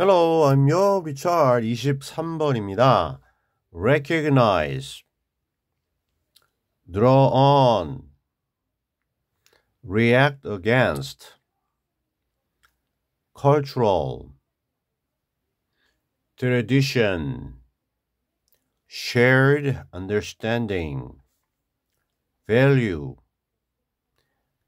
Hello, I'm your Richard 23번입니다. Recognize, draw on, react against, cultural, tradition, shared understanding, value,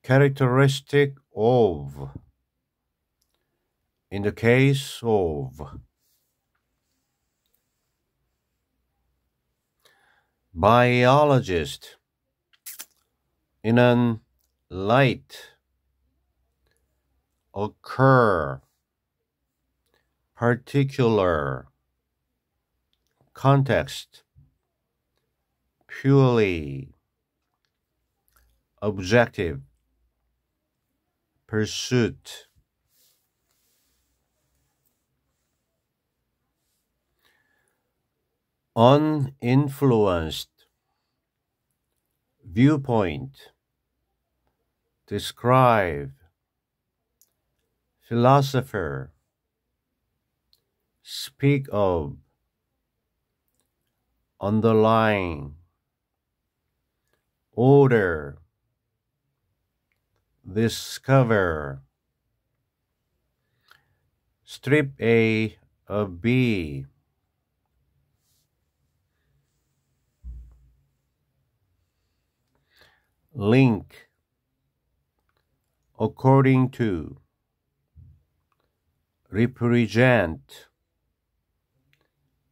characteristic of, in the case of, biologist, in an light, occur, particular, context, purely, objective, pursuit, uninfluenced, viewpoint, describe, philosopher, speak of, underline, order, discover, strip A of B, link, according to, represent,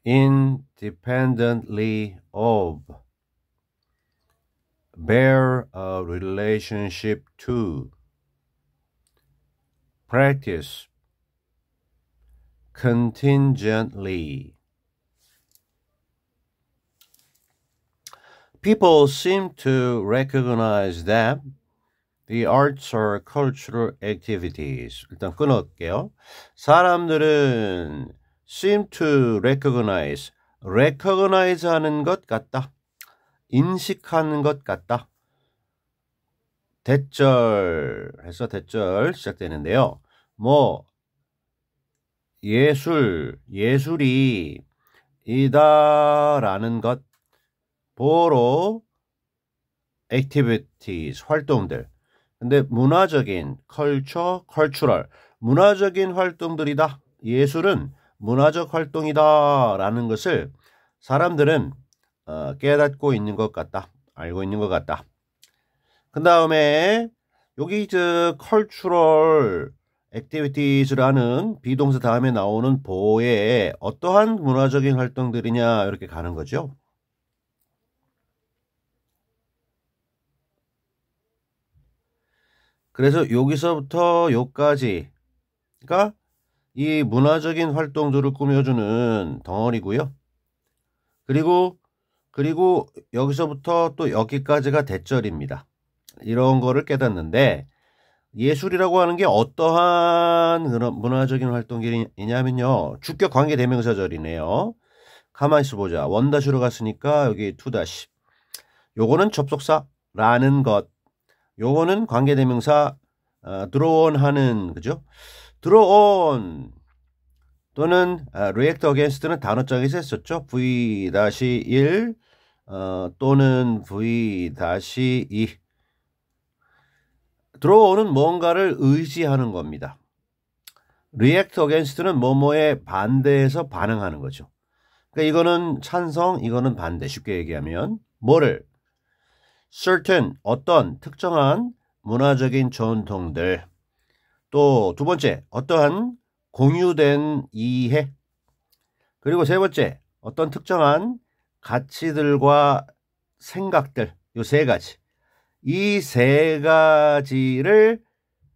independently of, bear a relationship to, practice, contingently. People seem to recognize that the arts are cultural activities. 일단 끊어볼게요. 사람들은 seem to recognize, recognize 하는 것 같다. 인식하는 것 같다. 대절 해서 대절 시작되는데요. 예술이 이다라는 것, 보러 activities, 활동들. 근데 문화적인, cultural, 문화적인 활동들이다. 예술은 문화적 활동이다 라는 것을 사람들은 깨닫고 있는 것 같다. 알고 있는 것 같다. 그 다음에 여기 cultural activities라는 비동사 다음에 나오는 보에 어떠한 문화적인 활동들이냐 이렇게 가는 거죠. 그래서 여기서부터 여기까지가 이 문화적인 활동들을 꾸며주는 덩어리고요. 그리고 여기서부터 또 여기까지가 대절입니다. 이런 거를 깨닫는데 예술이라고 하는 게 어떠한 그런 문화적인 활동이냐면요. 주격 관계 대명사절이네요. 가만히 있어보자. 원다시로 갔으니까 여기 투다시. 요거는 접속사라는 것. 요거는 관계 대명사 draw on 하는 그죠? draw on 또는 react against는 단어장에서 했었죠. V-1 또는 V-2 draw on은 뭔가를 의지하는 겁니다. react against는 뭐뭐에 반대해서 반응하는 거죠. 그러니까 이거는 찬성, 이거는 반대. 쉽게 얘기하면 뭐를 certain, 어떤 특정한 문화적인 전통들, 또 두 번째 어떠한 공유된 이해, 그리고 세 번째 어떤 특정한 가치들과 생각들, 요 세 가지, 이 세 가지를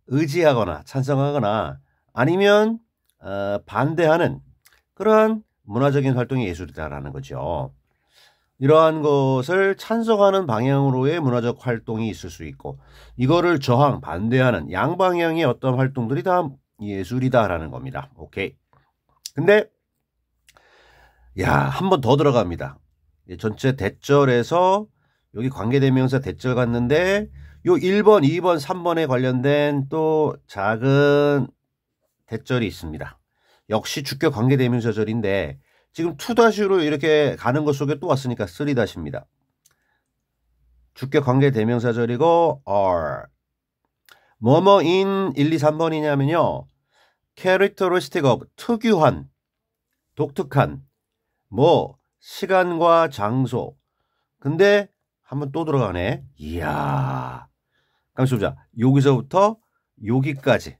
의지하거나 찬성하거나 아니면 반대하는 그러한 문화적인 활동이 예술이다라는 거죠. 이러한 것을 찬성하는 방향으로의 문화적 활동이 있을 수 있고 이거를 저항, 반대하는 양방향의 어떤 활동들이 다 예술이다라는 겁니다. 오케이. 근데 한 번 더 들어갑니다. 전체 대절에서 여기 관계대명사 대절 갔는데 요 1번, 2번, 3번에 관련된 또 작은 대절이 있습니다. 역시 주격 관계대명사절인데 지금 2-로 이렇게 가는 것 속에 또 왔으니까 3-입니다. 주격 관계대명사절이고 are. 뭐뭐인 1, 2, 3번이냐면요. characteristic of 특유한, 독특한, 뭐 시간과 장소. 근데 한번 또 들어가네. 이야. 강수자 여기서부터 여기까지.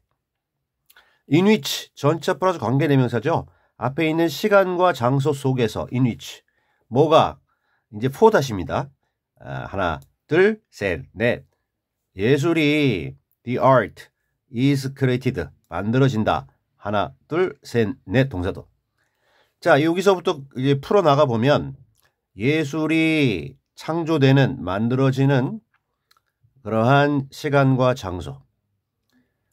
in which 전체 플러스 관계대명사죠. 앞에 있는 시간과 장소 속에서 in which 뭐가 이제 4-입니다. 하나, 둘, 셋, 넷. 예술이 the art is created 만들어진다. 하나, 둘, 셋, 넷 동사도. 자, 여기서부터 이제 풀어 나가 보면 예술이 창조되는 만들어지는 그러한 시간과 장소.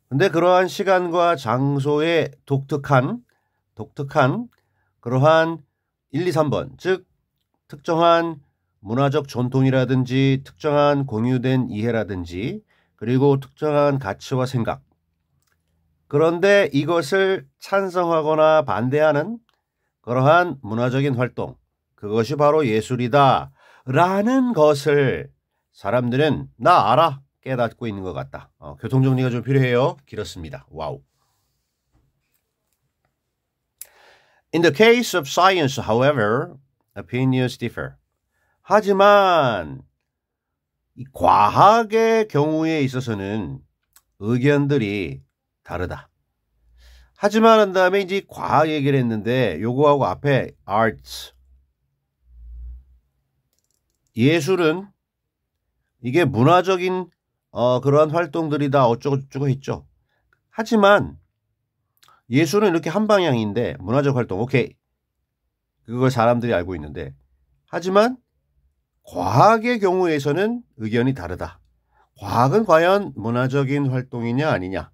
근데 그러한 시간과 장소의 독특한 그러한 1, 2, 3번 즉 특정한 문화적 전통이라든지 특정한 공유된 이해라든지 그리고 특정한 가치와 생각. 그런데 이것을 찬성하거나 반대하는 그러한 문화적인 활동. 그것이 바로 예술이다. 라는 것을 사람들은 나 알아 깨닫고 있는 것 같다. 교통정리가 좀 필요해요. 길었습니다. 와우. In the case of science, however, opinions differ. 하지만 이 과학의 경우에 있어서는 의견들이 다르다. 하지만 한 다음에 이제 과학 얘기를 했는데 요거하고 앞에 arts. 예술은 이게 문화적인 그러한 활동들이다 어쩌고저쩌고 했죠. 하지만 예술은 이렇게 한 방향인데 문화적 활동 오케이. 그걸 사람들이 알고 있는데 하지만 과학의 경우에서는 의견이 다르다. 과학은 과연 문화적인 활동이냐 아니냐.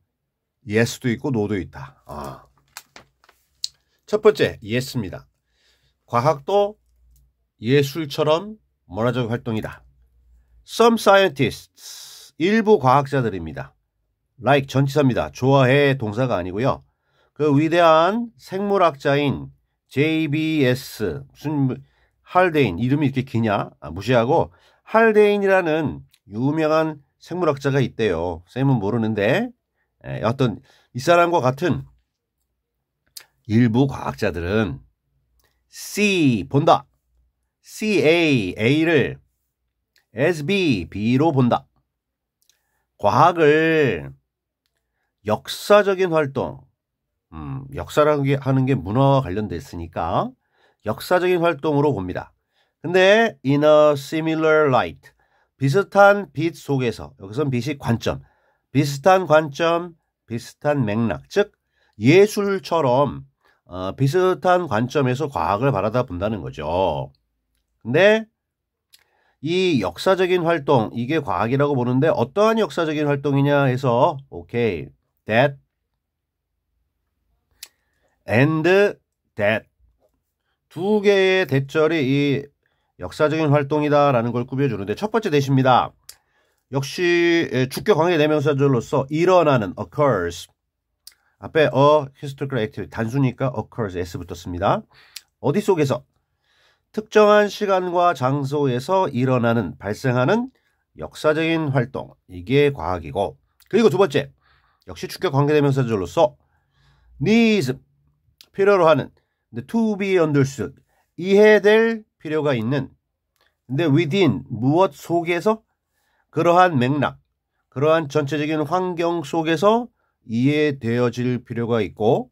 예스도 있고 노도 있다. 첫 번째 예스입니다. 과학도 예술처럼 문화적 활동이다. Some scientists, 일부 과학자들입니다. like 전치사입니다. 좋아해 동사가 아니고요. 그 위대한 생물학자인 JBS 무슨 할데인 이름이 이렇게 기냐? 무시하고 할데인이라는 유명한 생물학자가 있대요. 쌤은 모르는데 어떤 이 사람과 같은 일부 과학자들은 C 본다. CA A를 as B B로 본다. 과학을 역사적인 활동 역사라는 하는 게 문화와 관련됐으니까 역사적인 활동으로 봅니다. 근데 in a similar light 비슷한 빛 속에서 여기서는 빛이 관점 비슷한 관점 비슷한 맥락 즉 예술처럼 비슷한 관점에서 과학을 바라다 본다는 거죠. 근데 이 역사적인 활동 이게 과학이라고 보는데 어떠한 역사적인 활동이냐 해서 오케이 that and that 두 개의 대절이 이 역사적인 활동이다라는 걸 꾸며주는데 첫 번째 대시입니다. 역시 주격 관계대명사절로서 일어나는 occurs 앞에 a historical activity 단수니까 occurs s 붙었습니다. 어디 속에서 특정한 시간과 장소에서 일어나는 발생하는 역사적인 활동 이게 과학이고 그리고 두 번째 역시 주격 관계대명사절로서 needs 필요로 하는 to be understood 이해될 필요가 있는 근데 within 무엇 속에서 그러한 맥락 그러한 전체적인 환경 속에서 이해되어질 필요가 있고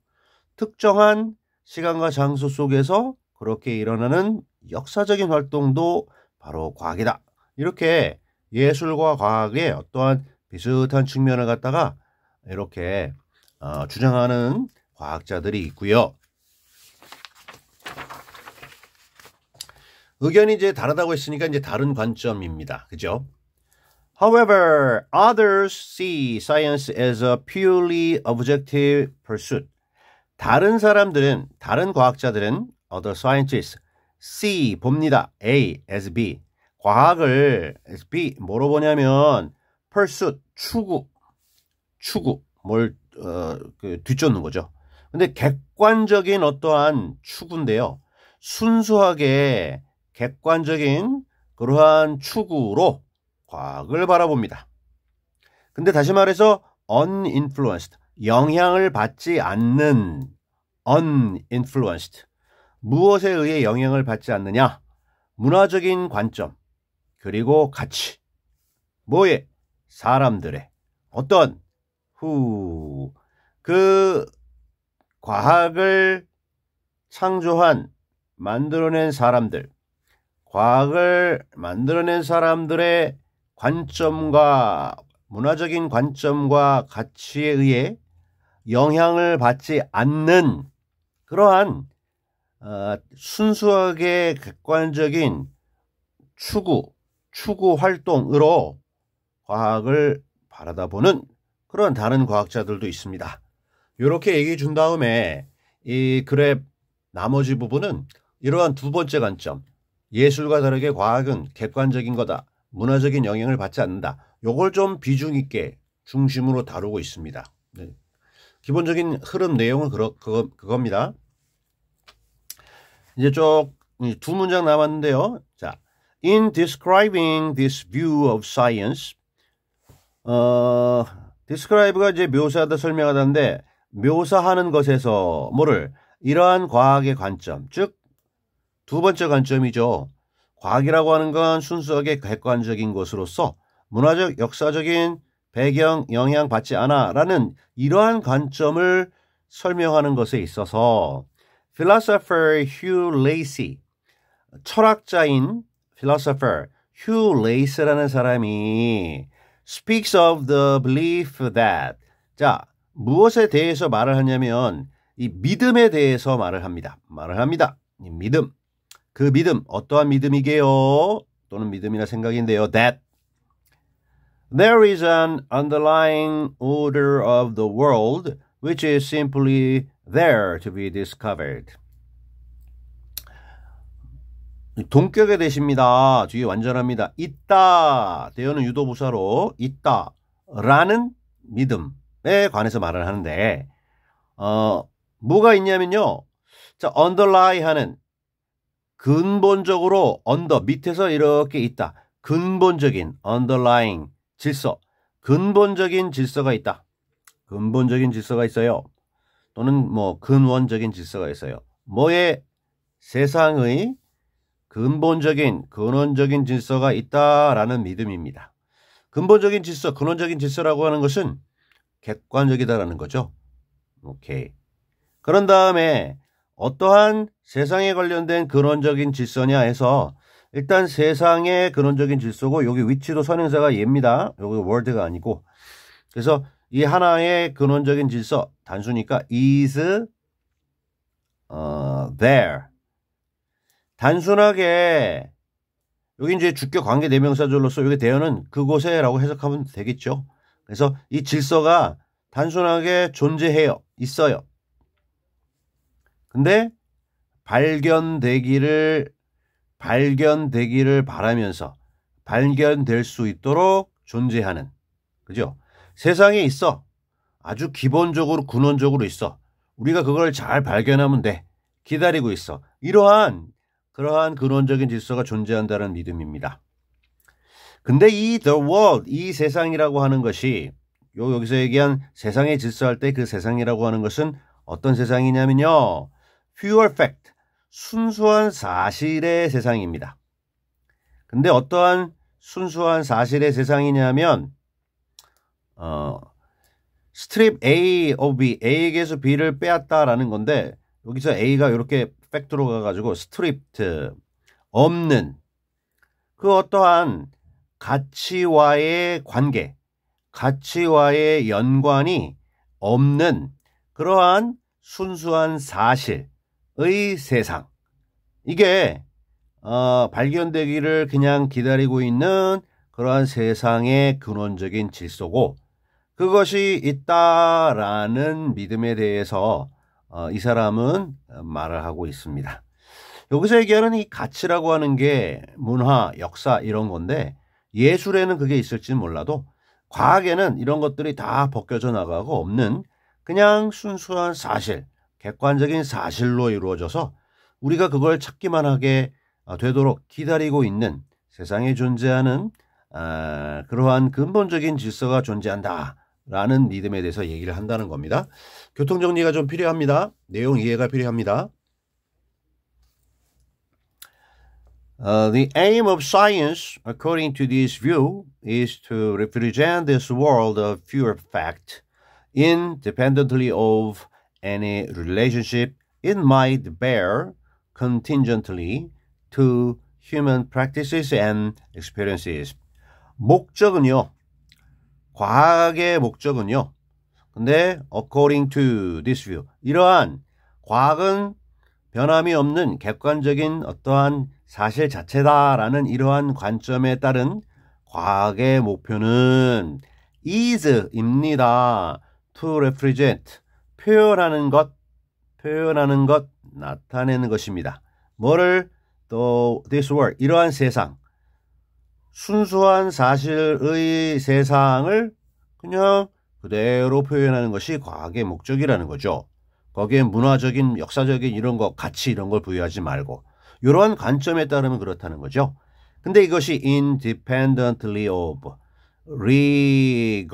특정한 시간과 장소 속에서 그렇게 일어나는 역사적인 활동도 바로 과학이다. 이렇게 예술과 과학의 어떠한 비슷한 측면을 갖다가 이렇게 주장하는 과학자들이 있고요. 의견이 이제 다르다고 했으니까 이제 다른 관점입니다. 그죠? However, others see science as a purely objective pursuit. 다른 사람들은, 다른 과학자들은 other scientists see 봅니다. A as B. 과학을 as B 뭐로 보냐면 pursuit 추구 뭘 그 뒤쫓는 거죠. 근데 객관적인 어떠한 추구인데요. 순수하게 객관적인 그러한 추구로 과학을 바라봅니다. 근데 다시 말해서 uninfluenced, 영향을 받지 않는 uninfluenced, 무엇에 의해 영향을 받지 않느냐? 문화적인 관점, 그리고 가치, 뭐에? 사람들의 어떤 그 과학을 창조한, 만들어낸 사람들, 과학을 만들어낸 사람들의 관점과 문화적인 관점과 가치에 의해 영향을 받지 않는 그러한 순수하게 객관적인 추구 활동으로 과학을 바라다보는 그런 다른 과학자들도 있습니다. 이렇게 얘기해 준 다음에 이 글의 나머지 부분은 이러한 두 번째 관점, 예술과 다르게 과학은 객관적인 거다, 문화적인 영향을 받지 않는다, 요걸 좀 비중 있게 중심으로 다루고 있습니다. 네. 기본적인 흐름 내용은 그겁니다. 이제 두 문장 남았는데요. 자, in describing this view of science, describe가 이제 묘사하다, 설명하다인데, 묘사하는 것에서 뭐를? 이러한 과학의 관점, 즉 두 번째 관점이죠. 과학이라고 하는 건 순수하게 객관적인 것으로서 문화적, 역사적인 배경 영향 받지 않아 라는 이러한 관점을 설명하는 것에 있어서 philosopher Hugh Lacey, 철학자인 philosopher Hugh Lacey라는 사람이 speaks of the belief that, 자, 무엇에 대해서 말을 하냐면 이 믿음에 대해서 말을 합니다. 이 믿음. 그 믿음, 어떠한 믿음이게요? 또는 믿음이나 생각인데요. That there is an underlying order of the world which is simply there to be discovered. 동격에 대십니다. 뒤에 완전합니다. 있다. 대어는 유도부사로 있다. 라는 믿음에 관해서 말을 하는데, 뭐가 있냐면요. 자, underlie 하는, 근본적으로 under, 밑에서 이렇게 있다. 근본적인, underlying, 질서. 근본적인 질서가 있다. 근본적인 질서가 있어요. 또는 뭐 근원적인 질서가 있어요. 뭐의? 세상의 근본적인, 근원적인 질서가 있다라는 믿음입니다. 근본적인 질서, 근원적인 질서라고 하는 것은 객관적이다라는 거죠. 오케이. 그런 다음에 어떠한 세상에 관련된 근원적인 질서냐 해서 일단 세상의 근원적인 질서고, 여기 위치도 선행사가 얘입니다. 여기 word가 아니고. 그래서 이 하나의 근원적인 질서, 단수니까 is there. 단순하게 여기 이제 주격 관계 대명사절로서 여기 대어는 그곳에라고 해석하면 되겠죠. 그래서 이 질서가 단순하게 존재해요. 있어요. 근데 발견되기를 바라면서 발견될 수 있도록 존재하는, 그죠? 세상에 있어. 아주 기본적으로 근원적으로 있어. 우리가 그걸 잘 발견하면 돼. 기다리고 있어. 그러한 근원적인 질서가 존재한다는 믿음입니다. 근데 이 the world, 이 세상이라고 하는 것이 여기서 얘기한 세상의 질서할 때 그 세상이라고 하는 것은 어떤 세상이냐면요. pure fact, 순수한 사실의 세상입니다. 근데 어떠한 순수한 사실의 세상이냐면 strip A of B, A에게서 B를 빼앗다라는 건데, 여기서 A가 이렇게 팩트로 가가지고 stripped, 없는, 그 어떠한 가치와의 관계, 가치와의 연관이 없는 그러한 순수한 사실의 세상, 이게 발견되기를 그냥 기다리고 있는 그러한 세상의 근원적인 질서고, 그것이 있다라는 믿음에 대해서 이 사람은 말을 하고 있습니다. 여기서 얘기하는 이 가치라고 하는 게 문화, 역사 이런 건데, 예술에는 그게 있을지는 몰라도 과학에는 이런 것들이 다 벗겨져 나가고 없는 그냥 순수한 사실, 객관적인 사실로 이루어져서 우리가 그걸 찾기만 하게 되도록 기다리고 있는 세상에 존재하는 그러한 근본적인 질서가 존재한다라는 믿음에 대해서 얘기를 한다는 겁니다. 교통정리가 좀 필요합니다. 내용 이해가 필요합니다. The aim of science, according to this view, is to represent this world of pure fact, independently of any relationship it might bear contingently to human practices and experiences. 목적은요, 과학의 목적은요, 근데 according to this view, 이러한 과학은 변함이 없는 객관적인 어떠한 사실 자체다라는 이러한 관점에 따른 과학의 목표는 is입니다. to represent, 표현하는 것, 나타내는 것입니다. 뭐를? 또 this world, 이러한 세상, 순수한 사실의 세상을 그냥 그대로 표현하는 것이 과학의 목적이라는 거죠. 거기에 문화적인, 역사적인 이런 거, 가치 이런 걸 부여하지 말고 이러한 관점에 따르면 그렇다는 거죠. 근데 이것이 independently of, regardless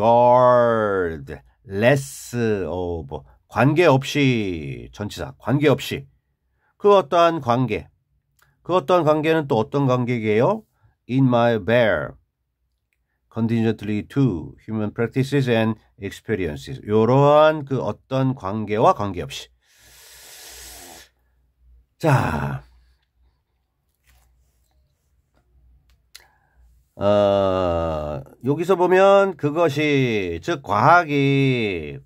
of, 관계없이, 전치사, 관계없이 그 어떠한 관계, 그 어떠한 관계는 또 어떤 관계예요? In my bear, contingently to human practices and experiences. 이러한 그 어떤 관계와 관계없이. 자, 여기서 보면 그것이, 즉 과학이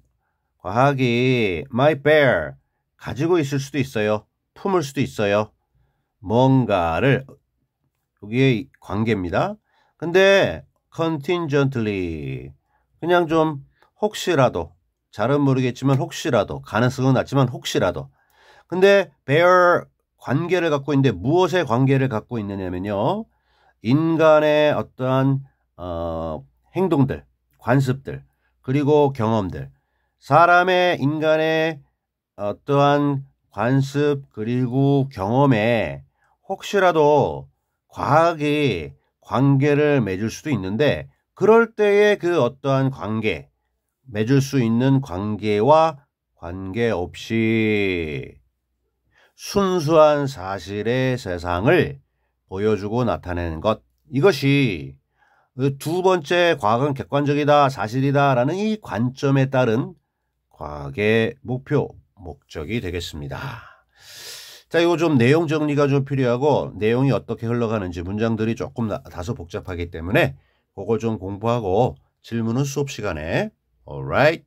my bear, 가지고 있을 수도 있어요. 품을 수도 있어요. 뭔가를, 여기에 관계입니다. 근데 contingently, 그냥 좀 혹시라도, 잘은 모르겠지만 혹시라도, 가능성은 낮지만 혹시라도. 근데 bear, 관계를 갖고 있는데 무엇의 관계를 갖고 있느냐면요, 인간의 어떠한 행동들, 관습들, 그리고 경험들, 사람의, 인간의 어떠한 관습 그리고 경험에 혹시라도 과학이 관계를 맺을 수도 있는데, 그럴 때에 그 어떠한 관계, 맺을 수 있는 관계와 관계없이 순수한 사실의 세상을 보여주고 나타내는 것, 이것이 두 번째 과학은 객관적이다, 사실이다 라는 이 관점에 따른 과학의 목표, 목적이 되겠습니다. 자, 이거 좀 내용 정리가 좀 필요하고, 내용이 어떻게 흘러가는지 문장들이 조금 다소 복잡하기 때문에 그거 좀 공부하고 질문은 수업 시간에. Alright.